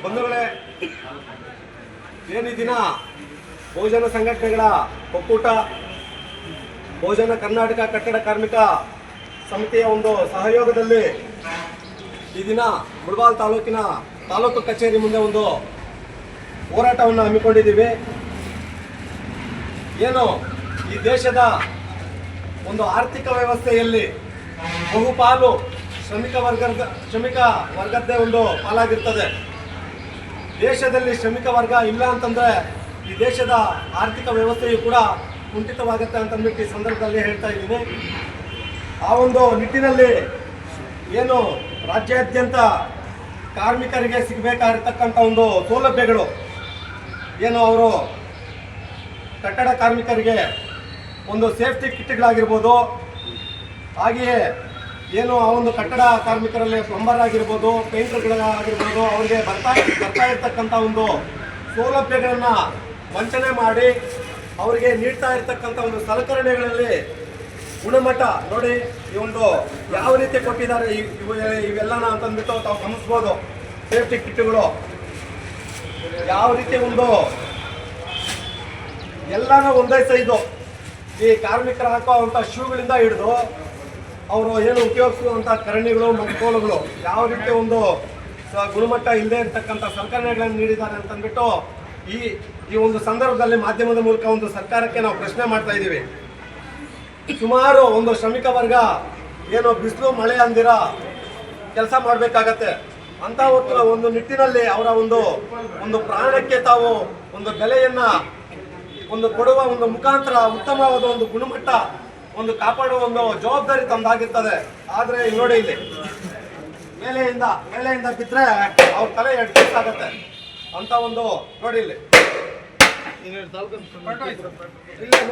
ಬಂಧುಗಳೇ, ಏನು ದಿನ ಬಹುಜನ ಸಂಘಟನೆಗಳ ಒಕ್ಕೂಟ ಬಹುಜನ ಕರ್ನಾಟಕ ಕಟ್ಟಡ ಕಾರ್ಮಿಕ ಸಮಿತಿಯ ಒಂದು ಸಹಯೋಗದಲ್ಲಿ ಈ ದಿನ ಮುಳಬಾಗಿಲು ತಾಲೂಕಿನ ತಾಲೂಕು ಕಚೇರಿ ಮುಂದೆ ಒಂದು ಹೋರಾಟವನ್ನು ಹಮ್ಮಿಕೊಂಡಿದ್ದೀವಿ. ಏನು ಈ ದೇಶದ ಒಂದು ಆರ್ಥಿಕ ವ್ಯವಸ್ಥೆಯಲ್ಲಿ ಬಹುಪಾಲು ಶ್ರಮಿಕ ವರ್ಗದ್ದೇ ಒಂದು ಪಾಲಾಗಿರ್ತದೆ. ದೇಶದಲ್ಲಿ ಶ್ರಮಿಕ ವರ್ಗ ಇಲ್ಲ ಅಂತಂದರೆ ಈ ದೇಶದ ಆರ್ಥಿಕ ವ್ಯವಸ್ಥೆಯು ಕೂಡ ಕುಂಠಿತವಾಗುತ್ತೆ ಅಂತಂದ್ಬಿಟ್ಟು ಈ ಸಂದರ್ಭದಲ್ಲಿ ಹೇಳ್ತಾ ಇದ್ದೀನಿ. ಆ ಒಂದು ನಿಟ್ಟಿನಲ್ಲಿ ಏನು ರಾಜ್ಯಾದ್ಯಂತ ಕಾರ್ಮಿಕರಿಗೆ ಸಿಗಬೇಕಾಗಿರ್ತಕ್ಕಂಥ ಒಂದು ಸೌಲಭ್ಯಗಳು ಏನು ಅವರು ಕಟ್ಟಡ ಕಾರ್ಮಿಕರಿಗೆ ಒಂದು ಸೇಫ್ಟಿ ಕಿಟ್ಗಳಾಗಿರ್ಬೋದು, ಹಾಗೆಯೇ ಏನು ಆ ಒಂದು ಕಟ್ಟಡ ಕಾರ್ಮಿಕರಲ್ಲಿ ಪ್ಲಂಬರ್ ಆಗಿರ್ಬೋದು, ಪೇಂಟರ್ಗಳಾಗಿರ್ಬೋದು, ಅವರಿಗೆ ಬರ್ತಾ ಇರ್ತಕ್ಕಂಥ ಒಂದು ಸೌಲಭ್ಯಗಳನ್ನು ವಂಚನೆ ಮಾಡಿ ಅವರಿಗೆ ನೀಡ್ತಾ ಇರ್ತಕ್ಕಂಥ ಒಂದು ಸಲಕರಣೆಗಳಲ್ಲಿ ಗುಣಮಟ್ಟ ನೋಡಿ ಈ ಒಂದು ಯಾವ ರೀತಿ ಕೊಟ್ಟಿದ್ದಾರೆ ಇವೆಲ್ಲನ ಅಂತಂದ್ಬಿಟ್ಟು ತಾವು ಗಮನಿಸ್ಬೋದು. ಸೇಫ್ಟಿ ಕಿಟ್ಗಳು ಯಾವ ರೀತಿ ಒಂದು ಎಲ್ಲನೂ ಒಂದೇ ಸೈಜು. ಈ ಕಾರ್ಮಿಕರು ಹಾಕುವಂಥ ಶೂಗಳಿಂದ ಹಿಡಿದು ಅವರು ಏನು ಉಪಯೋಗಿಸುವಂಥ ಕರಣಿಗಳು ಮಗ್ಗೋಲುಗಳು ಯಾವ ರೀತಿ ಒಂದು ಗುಣಮಟ್ಟ ಇಲ್ಲದೆ ಇರತಕ್ಕಂಥ ಸಲಕರಣೆಗಳನ್ನು ನೀಡಿದ್ದಾರೆ ಅಂತಂದ್ಬಿಟ್ಟು ಈ ಒಂದು ಸಂದರ್ಭದಲ್ಲಿ ಮಾಧ್ಯಮದ ಮೂಲಕ ಒಂದು ಸರ್ಕಾರಕ್ಕೆ ನಾವು ಪ್ರಶ್ನೆ ಮಾಡ್ತಾ ಇದ್ದೀವಿ. ಸುಮಾರು ಒಂದು ಶ್ರಮಿಕ ವರ್ಗ ಏನು ಬಿಸಿಲು ಮಳೆ ಅಂದಿರ ಕೆಲಸ ಮಾಡಬೇಕಾಗತ್ತೆ. ಅಂತ ಒಂದು ನಿಟ್ಟಿನಲ್ಲಿ ಅವರ ಒಂದು ಪ್ರಾಣಕ್ಕೆ ತಾವು ಒಂದು ಬೆಲೆಯನ್ನ ಒಂದು ಕೊಡುವ ಒಂದು ಮುಖಾಂತರ ಉತ್ತಮವಾದ ಒಂದು ಗುಣಮಟ್ಟ ಒಂದು ಕಾಪಾಡುವ ಒಂದು ಜವಾಬ್ದಾರಿ ತಮ್ಮದಾಗಿರ್ತದೆ. ಆದರೆ ನೋಡಿ ಇಲ್ಲಿ ಮೇಲೆಯಿಂದ ಬಿದ್ದರೆ ಅವ್ರ ತಲೆ ಎಡ್ಕಾಗತ್ತೆ ಅಂತ ಒಂದು ನೋಡಿ ಇಲ್ಲಿ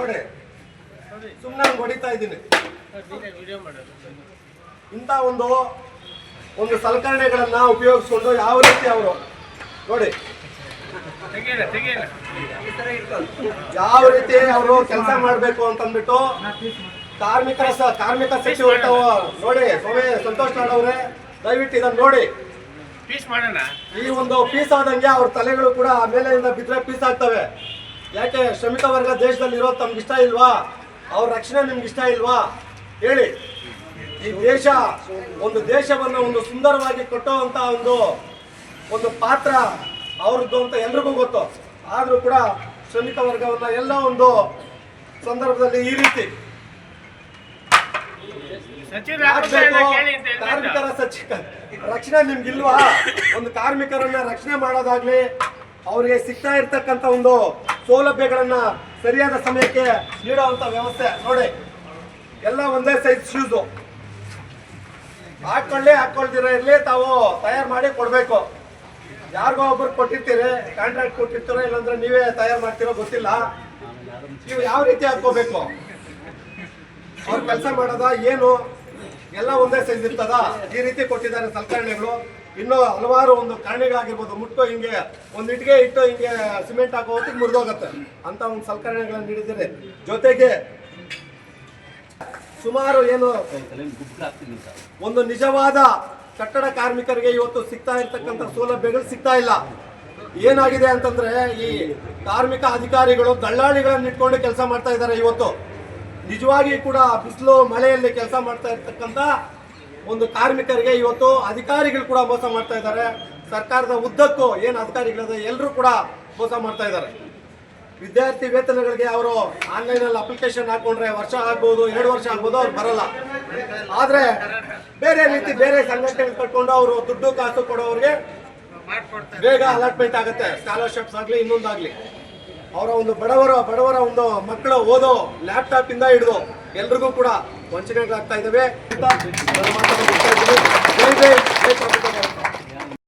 ನೋಡಿ ಸುಮ್ಮನೆ ಹೊಡಿತಾ ಇದ್ದೀನಿ. ಇಂಥ ಒಂದು ಸಲಕರಣೆಗಳನ್ನ ಉಪಯೋಗಿಸ್ಕೊಂಡು ಯಾವ ರೀತಿ ಅವರು ನೋಡಿ ಯಾವ ರೀತಿ ಅವರು ಕೆಲಸ ಮಾಡಬೇಕು ಅಂತಂದ್ಬಿಟ್ಟು ಕಾರ್ಮಿಕ ಸಚಿವ ನೋಡಿ ಸಂತೋಷ್ ನಾಡ್ ಅವರೇ, ದಯವಿಟ್ಟು ಇದನ್ನು ನೋಡಿ. ಈ ಒಂದು ಪೀಸ್ ಆದಂಗೆ ಅವ್ರ ತಲೆಗಳು ಕೂಡ ಮೇಲೆಯಿಂದ ಬಿದ್ದರೆ ಪೀಸ್ ಆಗ್ತವೆ. ಯಾಕೆ ಶ್ರಮಿಕ ವರ್ಗ ದೇಶದಲ್ಲಿ ಇರೋದು ತಮ್ಗೆ ಇಷ್ಟ ಇಲ್ವಾ? ಅವ್ರ ರಕ್ಷಣೆ ನಿಮ್ಗೆ ಇಷ್ಟ ಇಲ್ವಾ ಹೇಳಿ? ಈ ದೇಶ ಒಂದು ದೇಶವನ್ನು ಒಂದು ಸುಂದರವಾಗಿ ಕಟ್ಟುವಂತ ಒಂದು ಪಾತ್ರ ಅವ್ರದ್ದು ಅಂತ ಎಲ್ರಿಗೂ ಗೊತ್ತು. ಆದ್ರೂ ಕೂಡ ಶ್ರಮಿಕ ವರ್ಗವನ್ನ ಎಲ್ಲ ಒಂದು ಸಂದರ್ಭದಲ್ಲಿ ಈ ರೀತಿ ಕಾರ್ಮಿಕರ ರಕ್ಷಣೆ ನಿಮ್ಗಿಲ್ವಾ? ಒಂದು ಕಾರ್ಮಿಕರನ್ನ ರಕ್ಷಣೆ ಮಾಡೋದಾಗ್ಲಿ, ಅವರಿಗೆ ಸಿಗ್ತಾ ಇರ್ತಕ್ಕಂಥ ಒಂದು ಸೌಲಭ್ಯಗಳನ್ನ ಸರಿಯಾದ ಸಮಯಕ್ಕೆ ನೀಡುವಂತ ವ್ಯವಸ್ಥೆ ನೋಡಿ. ಎಲ್ಲ ಒಂದೇ ಸೈಜ್ ಶೂಸು ಹಾಕೊಳ್ದಿರ ಇರ್ಲಿ, ತಾವು ತಯಾರು ಮಾಡಿ ಕೊಡ್ಬೇಕು. ಯಾರಿಗೋ ಒಬ್ರು ಕೊಟ್ಟಿರ್ತೀರಿ, ಕಾಂಟ್ರಾಕ್ಟ್ ಕೊಟ್ಟಿರ್ತೀರೋ, ಇಲ್ಲಾಂದ್ರೆ ನೀವೇ ತಯಾರು ಮಾಡ್ತಿರೋ ಗೊತ್ತಿಲ್ಲ. ನೀವು ಯಾವ ರೀತಿ ಹಾಕೋಬೇಕು? ಅವ್ರು ಕೆಲಸ ಮಾಡೋದ ಏನು ಎಲ್ಲ ಒಂದೇ ಸೈಜ್ ಇರ್ತದ? ಈ ರೀತಿ ಕೊಟ್ಟಿದ್ದಾರೆ ಸಲಕರಣೆಗಳು. ಇನ್ನು ಹಲವಾರು ಒಂದು ಕಾರಣೆಗಳಾಗಿರ್ಬೋದು, ಮುಟ್ಟು ಹಿಂಗೆ ಒಂದು ಇಟ್ಟಿಗೆ ಇಟ್ಟು ಹಿಂಗೆ ಸಿಮೆಂಟ್ ಹಾಕೋ ಹೊತ್ತಿಗೆ ಮುರಿದೋಗತ್ತೆ ಅಂತ ಒಂದು ಸಲಕರಣೆಗಳನ್ನು ನೀಡಿದ್ದಾರೆ. ಜೊತೆಗೆ ಸುಮಾರು ಏನು ಒಂದು ನಿಜವಾದ ಕಟ್ಟಡ ಕಾರ್ಮಿಕರಿಗೆ ಇವತ್ತು ಸಿಗ್ತಾ ಇರ್ತಕ್ಕಂಥ ಸೌಲಭ್ಯಗಳು ಸಿಗ್ತಾ ಇಲ್ಲ. ಏನಾಗಿದೆ ಅಂತಂದ್ರೆ ಈ ಕಾರ್ಮಿಕ ಅಧಿಕಾರಿಗಳು ದಳ್ಳಾಳಿಗಳನ್ನ ಇಟ್ಕೊಂಡು ಕೆಲಸ ಮಾಡ್ತಾ ಇದ್ದಾರೆ. ಇವತ್ತು ನಿಜವಾಗಿ ಕೂಡ ಬಿಸಿಲು ಮಳೆಯಲ್ಲಿ ಕೆಲಸ ಮಾಡ್ತಾ ಇರ್ತಕ್ಕಂಥ ಒಂದು ಕಾರ್ಮಿಕರಿಗೆ ಇವತ್ತು ಅಧಿಕಾರಿಗಳು ಕೂಡ ಮೋಸ ಮಾಡ್ತಾ ಇದ್ದಾರೆ. ಸರ್ಕಾರದ ಉದ್ದಕ್ಕೂ ಏನು ಅಧಿಕಾರಿಗಳಿದೆ ಎಲ್ಲರೂ ಕೂಡ ಮೋಸ ಮಾಡ್ತಾ ಇದ್ದಾರೆ. ವಿದ್ಯಾರ್ಥಿ ವೇತನಗಳಿಗೆ ಅವರು ಆನ್ಲೈನಲ್ಲಿ ಅಪ್ಲಿಕೇಶನ್ ಹಾಕೊಂಡ್ರೆ ವರ್ಷ ಆಗ್ಬೋದು, 2 ವರ್ಷ ಆಗ್ಬೋದು, ಅವ್ರು ಬರಲ್ಲ. ಆದರೆ ಬೇರೆ ಸಂಘಟನೆಗಳು ಕಟ್ಕೊಂಡು ಅವರು ದುಡ್ಡು ಕಾಸು ಕೊಡೋರಿಗೆ ಬೇಗ ಅಲಾಟ್ಮೆಂಟ್ ಆಗುತ್ತೆ. ಸ್ಕಾಲರ್ಶಿಪ್ಸ್ ಆಗಲಿ ಇನ್ನೊಂದಾಗಲಿ. ಅವರ ಒಂದು ಬಡವರ ಒಂದು ಮಕ್ಕಳು ಓದೋ ಲ್ಯಾಪ್ಟಾಪ್ ಇಂದ ಹಿಡಿದು ಎಲ್ರಿಗೂ ಕೂಡ ವಂಚನೆಗಳಾಗ್ತಾ ಇದ್ದಾವೆ.